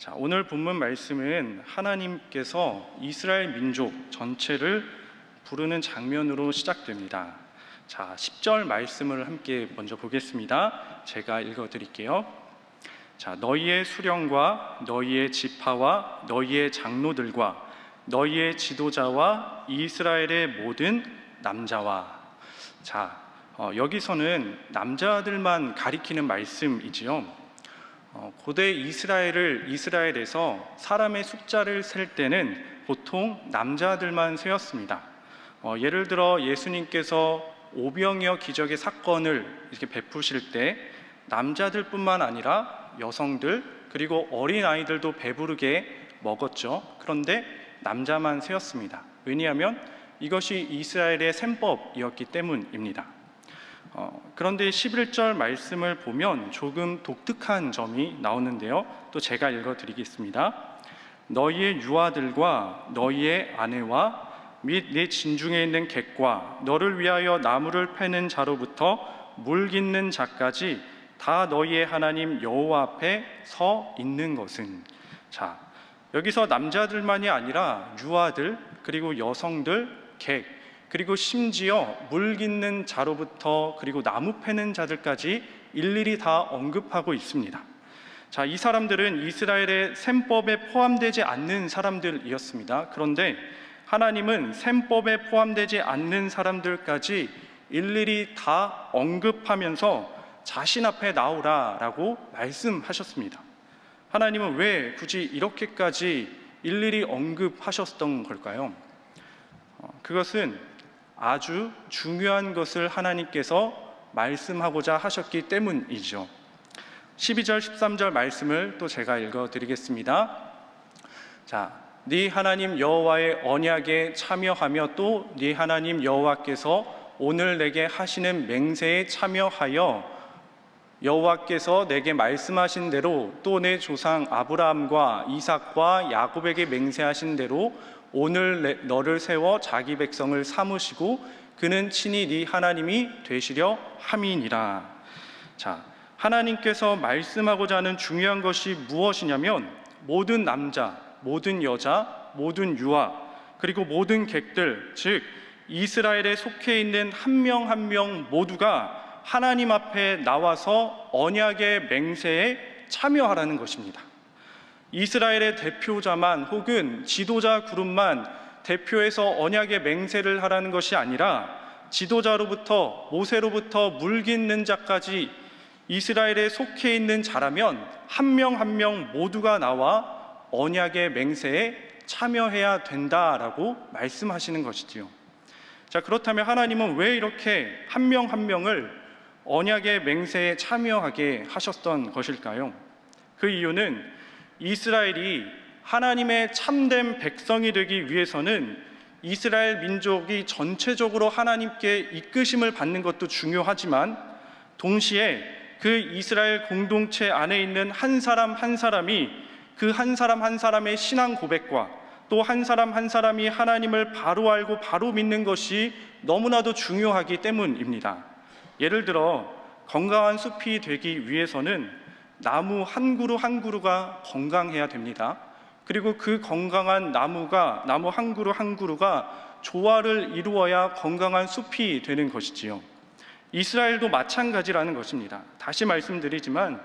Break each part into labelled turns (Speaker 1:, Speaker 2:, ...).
Speaker 1: 자, 오늘 본문 말씀은 하나님께서 이스라엘 민족 전체를 부르는 장면으로 시작됩니다. 자, 10절 말씀을 함께 먼저 보겠습니다. 제가 읽어 드릴게요. 자, 너희의 수령과 너희의 지파와 너희의 장로들과 너희의 지도자와 이스라엘의 모든 남자와. 자, 여기서는 남자들만 가리키는 말씀이지요. 고대 이스라엘에서 사람의 숫자를 셀 때는 보통 남자들만 세었습니다. 예를 들어 예수님께서 오병이어 기적의 사건을 이렇게 베푸실 때 남자들뿐만 아니라 여성들 그리고 어린 아이들도 배부르게 먹었죠. 그런데 남자만 세었습니다. 왜냐하면 이것이 이스라엘의 셈법이었기 때문입니다. 그런데 11절 말씀을 보면 조금 독특한 점이 나오는데요. 또 제가 읽어드리겠습니다. 너희의 유아들과 너희의 아내와 및 내 진중에 있는 객과 너를 위하여 나무를 패는 자로부터 물 깃는 자까지 다 너희의 하나님 여호와 앞에 서 있는 것은. 자, 여기서 남자들만이 아니라 유아들 그리고 여성들, 객 그리고 심지어 물 깃는 자로부터 그리고 나무 패는 자들까지 일일이 다 언급하고 있습니다. 자, 이 사람들은 이스라엘의 셈법에 포함되지 않는 사람들이었습니다. 그런데 하나님은 셈법에 포함되지 않는 사람들까지 일일이 다 언급하면서 자신 앞에 나오라라고 말씀하셨습니다. 하나님은 왜 굳이 이렇게까지 일일이 언급하셨던 걸까요? 그것은 아주 중요한 것을 하나님께서 말씀하고자 하셨기 때문이죠. 12절 13절 말씀을 또 제가 읽어드리겠습니다. 자, 네 하나님 여호와의 언약에 참여하며 또 네 하나님 여호와께서 오늘 내게 하시는 맹세에 참여하여 여호와께서 내게 말씀하신 대로 또 내 조상 아브라함과 이삭과 야곱에게 맹세하신 대로 오늘 너를 세워 자기 백성을 삼으시고 그는 친히 네 하나님이 되시려 함이니라. 자, 하나님께서 말씀하고자 하는 중요한 것이 무엇이냐면 모든 남자, 모든 여자, 모든 유아 그리고 모든 객들, 즉 이스라엘에 속해 있는 한 명 한 명 모두가 하나님 앞에 나와서 언약의 맹세에 참여하라는 것입니다. 이스라엘의 대표자만 혹은 지도자 그룹만 대표해서 언약의 맹세를 하라는 것이 아니라 지도자로부터 모세로부터 물 깃는 자까지 이스라엘에 속해 있는 자라면 한 명 한 명 모두가 나와 언약의 맹세에 참여해야 된다라고 말씀하시는 것이지요. 자, 그렇다면 하나님은 왜 이렇게 한 명 한 명을 언약의 맹세에 참여하게 하셨던 것일까요? 그 이유는 이스라엘이 하나님의 참된 백성이 되기 위해서는 이스라엘 민족이 전체적으로 하나님께 이끄심을 받는 것도 중요하지만 동시에 그 이스라엘 공동체 안에 있는 한 사람 한 사람이 그 한 사람 한 사람의 신앙 고백과 또 한 사람 한 사람이 하나님을 바로 알고 바로 믿는 것이 너무나도 중요하기 때문입니다. 예를 들어 건강한 숲이 되기 위해서는 나무 한 그루 한 그루가 건강해야 됩니다. 그리고 그 건강한 나무 한 그루 한 그루가 조화를 이루어야 건강한 숲이 되는 것이지요. 이스라엘도 마찬가지라는 것입니다. 다시 말씀드리지만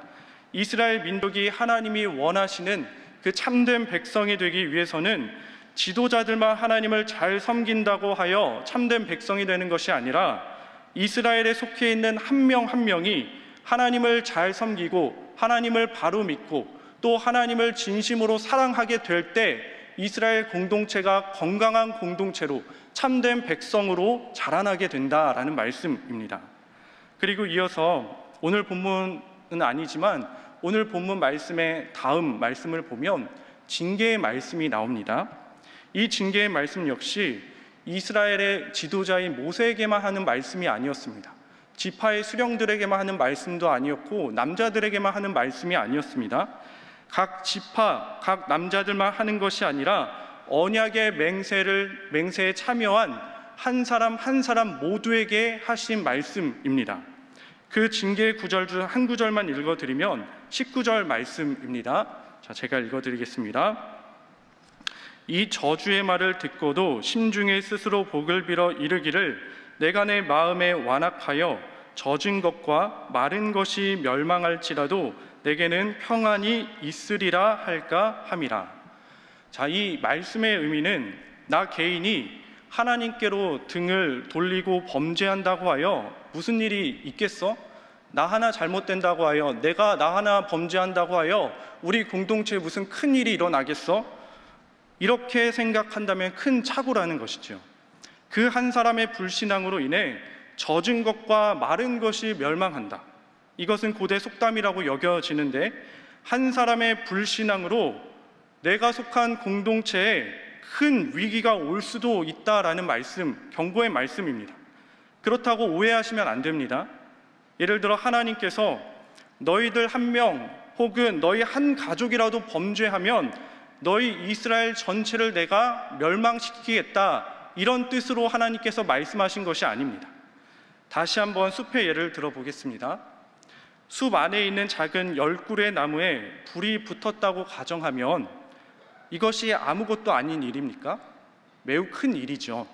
Speaker 1: 이스라엘 민족이 하나님이 원하시는 그 참된 백성이 되기 위해서는 지도자들만 하나님을 잘 섬긴다고 하여 참된 백성이 되는 것이 아니라 이스라엘에 속해 있는 한 명 한 명이 하나님을 잘 섬기고 하나님을 바로 믿고 또 하나님을 진심으로 사랑하게 될 때 이스라엘 공동체가 건강한 공동체로 참된 백성으로 자라나게 된다라는 말씀입니다. 그리고 이어서 오늘 본문은 아니지만 오늘 본문 말씀의 다음 말씀을 보면 징계의 말씀이 나옵니다. 이 징계의 말씀 역시 이스라엘의 지도자인 모세에게만 하는 말씀이 아니었습니다. 지파의 수령들에게만 하는 말씀도 아니었고 남자들에게만 하는 말씀이 아니었습니다. 각 지파, 각 남자들만 하는 것이 아니라 언약의 맹세에 참여한 한 사람 한 사람 모두에게 하신 말씀입니다. 그 징계의 구절 중 한 구절만 읽어드리면 19절 말씀입니다. 자, 제가 읽어드리겠습니다. 이 저주의 말을 듣고도 심중에 스스로 복을 빌어 이르기를 내가 내 마음에 완악하여 젖은 것과 마른 것이 멸망할지라도 내게는 평안이 있으리라 할까 함이라. 자, 이 말씀의 의미는 나 개인이 하나님께로 등을 돌리고 범죄한다고 하여 무슨 일이 있겠어? 나 하나 잘못된다고 하여, 내가 나 하나 범죄한다고 하여 우리 공동체에 무슨 큰 일이 일어나겠어? 이렇게 생각한다면 큰 착오라는 것이죠. 그 한 사람의 불신앙으로 인해 젖은 것과 마른 것이 멸망한다. 이것은 고대 속담이라고 여겨지는데, 한 사람의 불신앙으로 내가 속한 공동체에 큰 위기가 올 수도 있다라는 말씀, 경고의 말씀입니다. 그렇다고 오해하시면 안 됩니다. 예를 들어 하나님께서 너희들 한 명 혹은 너희 한 가족이라도 범죄하면 너희 이스라엘 전체를 내가 멸망시키겠다, 이런 뜻으로 하나님께서 말씀하신 것이 아닙니다. 다시 한번 숲의 예를 들어보겠습니다. 숲 안에 있는 작은 10그루의 나무에 불이 붙었다고 가정하면 이것이 아무것도 아닌 일입니까? 매우 큰 일이죠.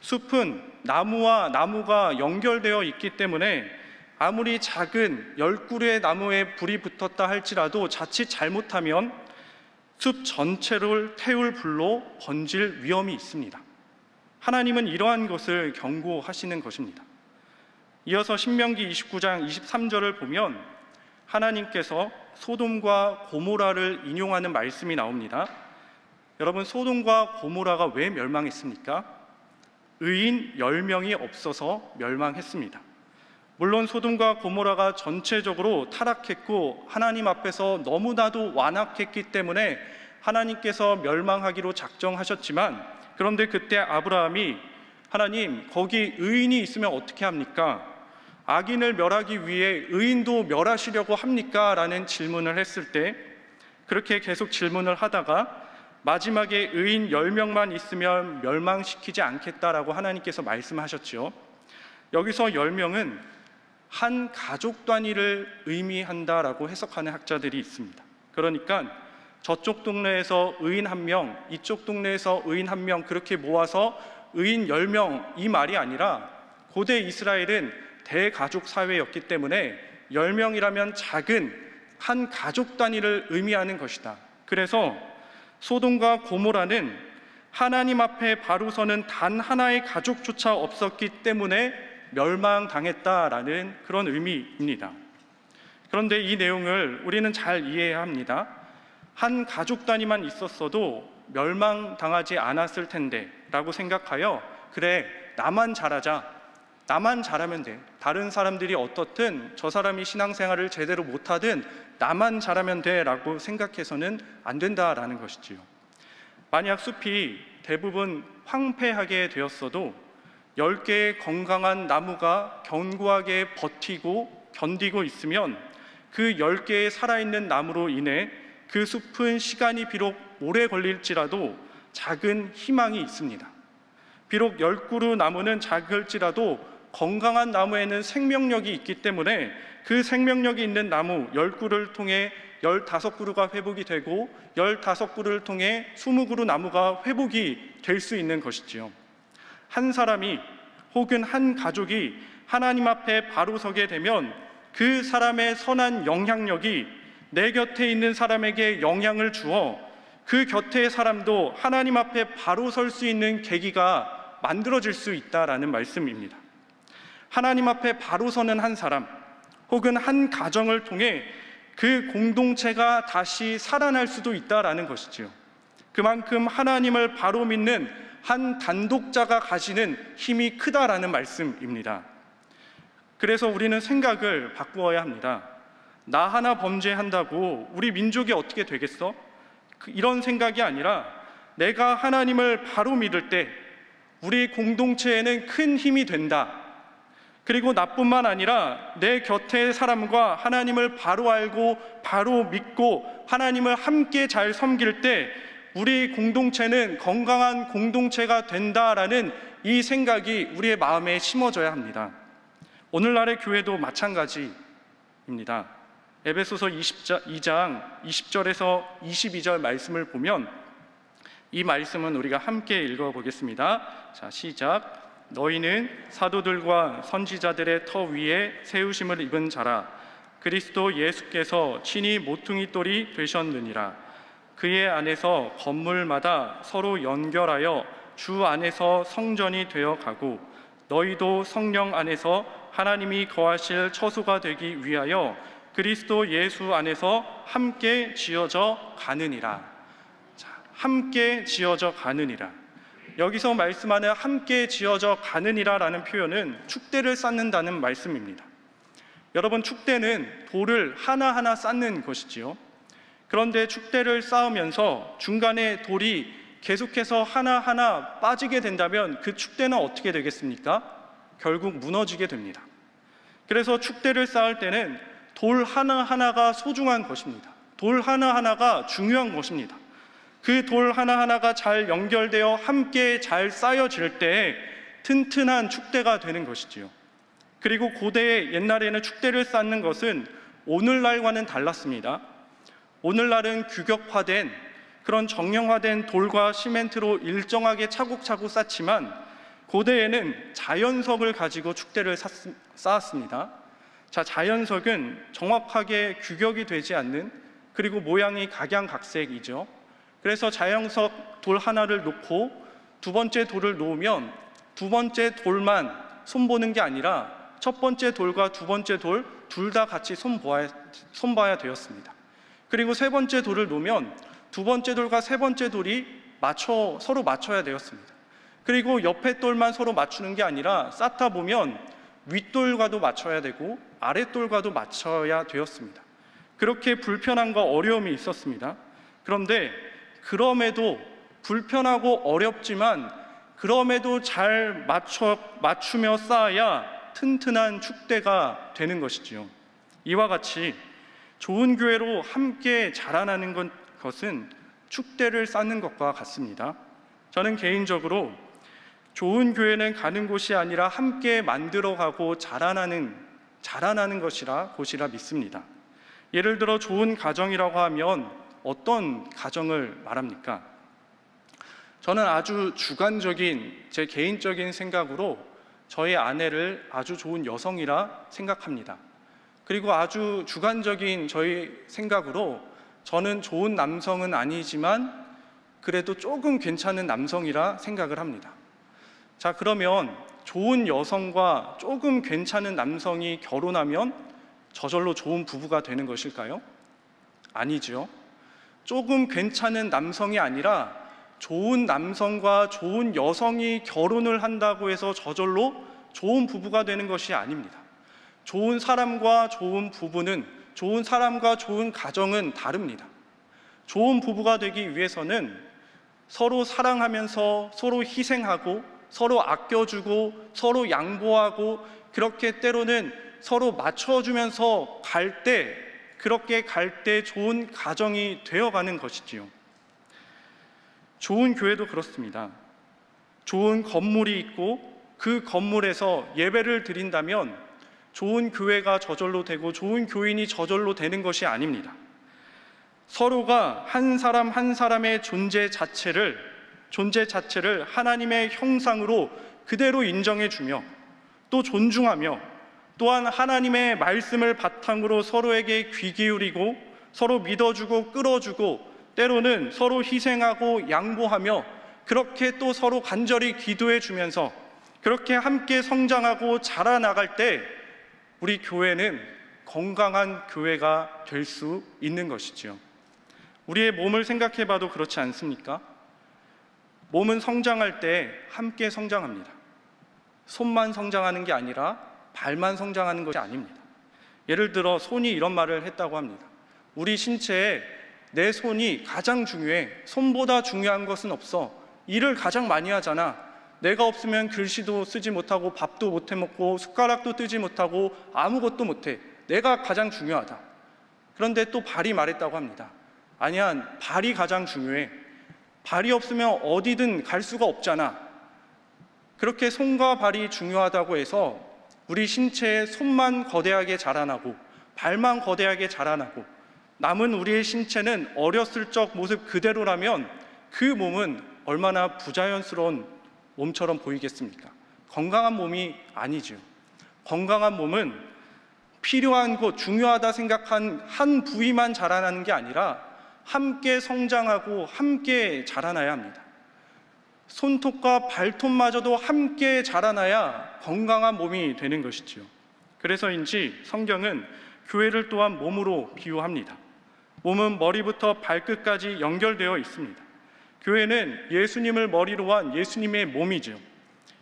Speaker 1: 숲은 나무와 나무가 연결되어 있기 때문에 아무리 작은 10그루의 나무에 불이 붙었다 할지라도 자칫 잘못하면 숲 전체를 태울 불로 번질 위험이 있습니다. 하나님은 이러한 것을 경고하시는 것입니다. 이어서 신명기 29장 23절을 보면 하나님께서 소돔과 고모라를 인용하는 말씀이 나옵니다. 여러분, 소돔과 고모라가 왜 멸망했습니까? 의인 10명이 없어서 멸망했습니다. 물론 소돔과 고모라가 전체적으로 타락했고 하나님 앞에서 너무나도 완악했기 때문에 하나님께서 멸망하기로 작정하셨지만, 그런데 그때 아브라함이 하나님, 거기 의인이 있으면 어떻게 합니까? 악인을 멸하기 위해 의인도 멸하시려고 합니까? 라는 질문을 했을 때, 그렇게 계속 질문을 하다가 마지막에 의인 10명만 있으면 멸망시키지 않겠다라고 하나님께서 말씀하셨죠. 여기서 10명은 한 가족 단위를 의미한다라고 해석하는 학자들이 있습니다. 그러니까 저쪽 동네에서 의인 1명, 이쪽 동네에서 의인 1명, 그렇게 모아서 의인 10명, 이 말이 아니라 고대 이스라엘은 대가족 사회였기 때문에 10명이라면 작은 한 가족 단위를 의미하는 것이다. 그래서 소돔과 고모라는 하나님 앞에 바로 서는 단 하나의 가족조차 없었기 때문에 멸망당했다라는 그런 의미입니다. 그런데 이 내용을 우리는 잘 이해해야 합니다. 한 가족 단위만 있었어도 멸망당하지 않았을 텐데 라고 생각하여, 그래, 나만 잘하자, 나만 잘하면 돼, 다른 사람들이 어떻든 저 사람이 신앙생활을 제대로 못하든 나만 잘하면 돼 라고 생각해서는 안 된다라는 것이지요. 만약 숲이 대부분 황폐하게 되었어도 10개의 건강한 나무가 견고하게 버티고 견디고 있으면 그 10개의 살아있는 나무로 인해 그 숲은 시간이 비록 오래 걸릴지라도 작은 희망이 있습니다. 비록 10그루 나무는 작을지라도 건강한 나무에는 생명력이 있기 때문에 그 생명력이 있는 나무 10그루를 통해 15그루가 회복이 되고 15그루를 통해 20그루 나무가 회복이 될 수 있는 것이지요. 한 사람이 혹은 한 가족이 하나님 앞에 바로 서게 되면 그 사람의 선한 영향력이 내 곁에 있는 사람에게 영향을 주어 그 곁의 사람도 하나님 앞에 바로 설 수 있는 계기가 만들어질 수 있다라는 말씀입니다. 하나님 앞에 바로 서는 한 사람 혹은 한 가정을 통해 그 공동체가 다시 살아날 수도 있다라는 것이지요. 그만큼 하나님을 바로 믿는 한 단독자가 가지는 힘이 크다라는 말씀입니다. 그래서 우리는 생각을 바꾸어야 합니다. 나 하나 범죄한다고 우리 민족이 어떻게 되겠어? 이런 생각이 아니라 내가 하나님을 바로 믿을 때 우리 공동체에는 큰 힘이 된다. 그리고 나뿐만 아니라 내 곁의 사람과 하나님을 바로 알고 바로 믿고 하나님을 함께 잘 섬길 때 우리 공동체는 건강한 공동체가 된다라는 이 생각이 우리의 마음에 심어져야 합니다. 오늘날의 교회도 마찬가지입니다. 에베소서 2장 20절에서 22절 말씀을 보면 이 말씀은 우리가 함께 읽어보겠습니다. 자, 시작. 너희는 사도들과 선지자들의 터 위에 세우심을 입은 자라. 그리스도 예수께서 친히 모퉁이 돌이 되셨느니라. 그의 안에서 건물마다 서로 연결하여 주 안에서 성전이 되어 가고 너희도 성령 안에서 하나님이 거하실 처소가 되기 위하여 그리스도 예수 안에서 함께 지어져 가느니라. 자, 함께 지어져 가느니라. 여기서 말씀하는 함께 지어져 가느니라라는 표현은 축대를 쌓는다는 말씀입니다. 여러분, 축대는 돌을 하나하나 쌓는 것이지요. 그런데 축대를 쌓으면서 중간에 돌이 계속해서 하나하나 빠지게 된다면 그 축대는 어떻게 되겠습니까? 결국 무너지게 됩니다. 그래서 축대를 쌓을 때는 돌 하나하나가 소중한 것입니다. 돌 하나하나가 중요한 것입니다. 그 돌 하나하나가 잘 연결되어 함께 잘 쌓여질 때 튼튼한 축대가 되는 것이지요. 그리고 고대 옛날에는 축대를 쌓는 것은 오늘날과는 달랐습니다. 오늘날은 규격화된 그런 정형화된 돌과 시멘트로 일정하게 차곡차곡 쌓지만 고대에는 자연석을 가지고 축대를 쌓았습니다. 자, 자연석은 정확하게 규격이 되지 않는, 그리고 모양이 각양각색이죠. 그래서 자연석 돌 하나를 놓고 두 번째 돌을 놓으면 두 번째 돌만 손보는 게 아니라 첫 번째 돌과 두 번째 돌 둘 다 같이 손봐야 되었습니다. 그리고 세 번째 돌을 놓으면 두 번째 돌과 세 번째 돌이 서로 맞춰야 되었습니다. 그리고 옆에 돌만 서로 맞추는 게 아니라 쌓다 보면 윗돌과도 맞춰야 되고 아랫돌과도 맞춰야 되었습니다. 그렇게 불편함과 어려움이 있었습니다. 그런데 그럼에도 불편하고 어렵지만 그럼에도 잘 맞추며 쌓아야 튼튼한 축대가 되는 것이지요. 이와 같이 좋은 교회로 함께 자라나는 것은 축대를 쌓는 것과 같습니다. 저는 개인적으로 좋은 교회는 가는 곳이 아니라 함께 만들어가고 자라나는 곳이라 믿습니다. 예를 들어 좋은 가정이라고 하면 어떤 가정을 말합니까? 저는 아주 주관적인 제 개인적인 생각으로 저의 아내를 아주 좋은 여성이라 생각합니다. 그리고 아주 주관적인 저의 생각으로 저는 좋은 남성은 아니지만 그래도 조금 괜찮은 남성이라 생각을 합니다. 자, 그러면 좋은 여성과 조금 괜찮은 남성이 결혼하면 저절로 좋은 부부가 되는 것일까요? 아니죠. 조금 괜찮은 남성이 아니라 좋은 남성과 좋은 여성이 결혼을 한다고 해서 저절로 좋은 부부가 되는 것이 아닙니다. 좋은 사람과 좋은 부부는, 좋은 사람과 좋은 가정은 다릅니다. 좋은 부부가 되기 위해서는 서로 사랑하면서 서로 희생하고 서로 아껴주고 서로 양보하고 그렇게 때로는 서로 맞춰주면서 그렇게 갈 때 좋은 가정이 되어가는 것이지요. 좋은 교회도 그렇습니다. 좋은 건물이 있고 그 건물에서 예배를 드린다면 좋은 교회가 저절로 되고 좋은 교인이 저절로 되는 것이 아닙니다. 서로가 한 사람 한 사람의 존재 자체를 하나님의 형상으로 그대로 인정해주며 또 존중하며 또한 하나님의 말씀을 바탕으로 서로에게 귀 기울이고 서로 믿어주고 끌어주고 때로는 서로 희생하고 양보하며 그렇게 또 서로 간절히 기도해주면서 그렇게 함께 성장하고 자라나갈 때 우리 교회는 건강한 교회가 될 수 있는 것이지요. 우리의 몸을 생각해 봐도 그렇지 않습니까? 몸은 성장할 때 함께 성장합니다. 손만 성장하는 게 아니라 발만 성장하는 것이 아닙니다. 예를 들어 손이 이런 말을 했다고 합니다. 우리 신체에 내 손이 가장 중요해. 손보다 중요한 것은 없어. 일을 가장 많이 하잖아. 내가 없으면 글씨도 쓰지 못하고 밥도 못 해먹고 숟가락도 뜨지 못하고 아무것도 못해. 내가 가장 중요하다. 그런데 또 발이 말했다고 합니다. 아니야, 발이 가장 중요해. 발이 없으면 어디든 갈 수가 없잖아. 그렇게 손과 발이 중요하다고 해서 우리 신체에 손만 거대하게 자라나고 발만 거대하게 자라나고 남은 우리의 신체는 어렸을 적 모습 그대로라면 그 몸은 얼마나 부자연스러운 몸처럼 보이겠습니까? 건강한 몸이 아니죠. 건강한 몸은 필요한 곳, 중요하다 생각한 한 부위만 자라나는 게 아니라 함께 성장하고 함께 자라나야 합니다. 손톱과 발톱마저도 함께 자라나야 건강한 몸이 되는 것이지요. 그래서인지 성경은 교회를 또한 몸으로 비유합니다. 몸은 머리부터 발끝까지 연결되어 있습니다. 교회는 예수님을 머리로 한 예수님의 몸이죠.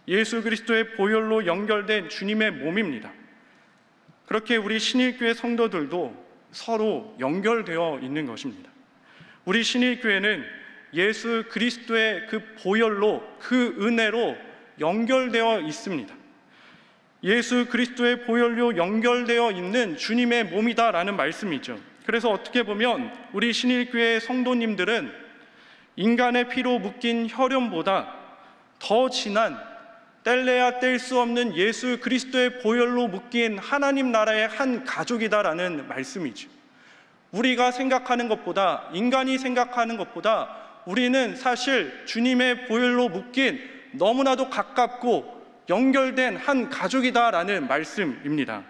Speaker 1: 예수 그리스도의 보혈로 연결된 주님의 몸입니다. 그렇게 우리 신일교회 성도들도 서로 연결되어 있는 것입니다. 우리 신일교회는 예수 그리스도의 그 보혈로, 그 은혜로 연결되어 있습니다. 예수 그리스도의 보혈로 연결되어 있는 주님의 몸이다라는 말씀이죠. 그래서 어떻게 보면 우리 신일교회 성도님들은 인간의 피로 묶인 혈연보다 더 진한, 뗄래야 뗄 수 없는 예수 그리스도의 보혈로 묶인 하나님 나라의 한 가족이다라는 말씀이죠. 우리가 생각하는 것보다, 인간이 생각하는 것보다 우리는 사실 주님의 보혈로 묶인 너무나도 가깝고 연결된 한 가족이다라는 말씀입니다.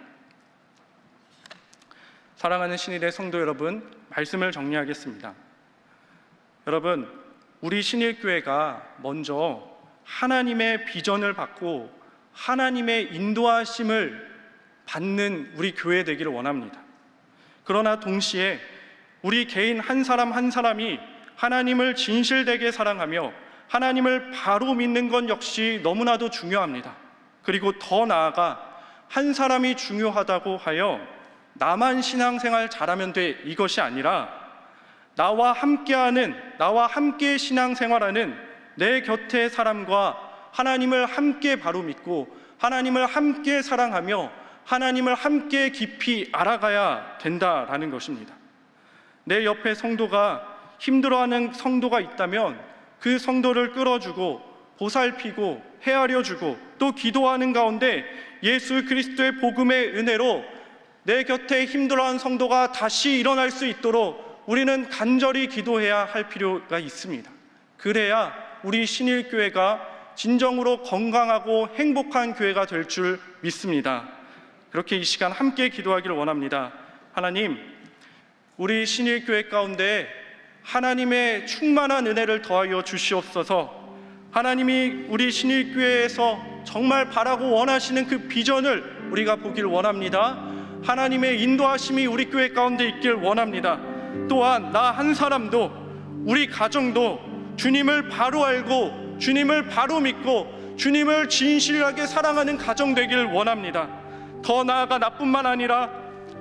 Speaker 1: 사랑하는 신일의 성도 여러분, 말씀을 정리하겠습니다. 여러분, 우리 신일교회가 먼저 하나님의 비전을 받고 하나님의 인도하심을 받는 우리 교회 되기를 원합니다. 그러나 동시에 우리 개인 한 사람 한 사람이 하나님을 진실되게 사랑하며 하나님을 바로 믿는 건 역시 너무나도 중요합니다. 그리고 더 나아가 한 사람이 중요하다고 하여 나만 신앙생활 잘하면 돼, 이것이 아니라 나와 함께 신앙생활하는 내 곁의 사람과 하나님을 함께 바로 믿고 하나님을 함께 사랑하며 하나님을 함께 깊이 알아가야 된다라는 것입니다. 내 옆에 성도가 힘들어하는 성도가 있다면 그 성도를 끌어주고 보살피고 헤아려주고 또 기도하는 가운데 예수 그리스도의 복음의 은혜로 내 곁에 힘들어하는 성도가 다시 일어날 수 있도록 우리는 간절히 기도해야 할 필요가 있습니다. 그래야 우리 신일교회가 진정으로 건강하고 행복한 교회가 될 줄 믿습니다. 그렇게 이 시간 함께 기도하기를 원합니다. 하나님, 우리 신일교회 가운데 하나님의 충만한 은혜를 더하여 주시옵소서. 하나님이 우리 신일교회에서 정말 바라고 원하시는 그 비전을 우리가 보길 원합니다. 하나님의 인도하심이 우리 교회 가운데 있길 원합니다. 또한 나 한 사람도, 우리 가정도 주님을 바로 알고 주님을 바로 믿고 주님을 진실하게 사랑하는 가정 되길 원합니다. 더 나아가 나뿐만 아니라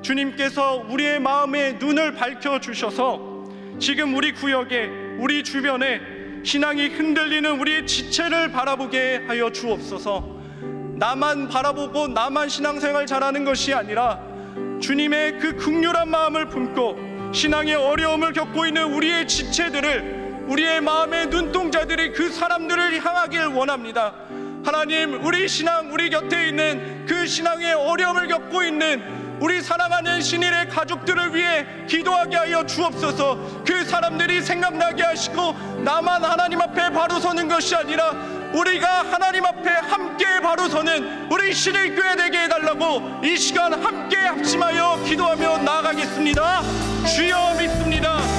Speaker 1: 주님께서 우리의 마음에 눈을 밝혀주셔서 지금 우리 구역에, 우리 주변에 신앙이 흔들리는 우리의 지체를 바라보게 하여 주옵소서. 나만 바라보고 나만 신앙생활 잘하는 것이 아니라 주님의 그 긍휼한 마음을 품고 신앙의 어려움을 겪고 있는 우리의 지체들을, 우리의 마음의 눈동자들이 그 사람들을 향하길 원합니다. 하나님, 우리 신앙, 우리 곁에 있는 그 신앙의 어려움을 겪고 있는 우리 사랑하는 신일의 가족들을 위해 기도하게 하여 주옵소서. 그 사람들이 생각나게 하시고 나만 하나님 앞에 바로 서는 것이 아니라 우리가 하나님 앞에 함께 바로 서는 우리 신일교회 되게 해달라고 이 시간 함께 합심하여 기도하며 나아가겠습니다. 주여 믿습니다.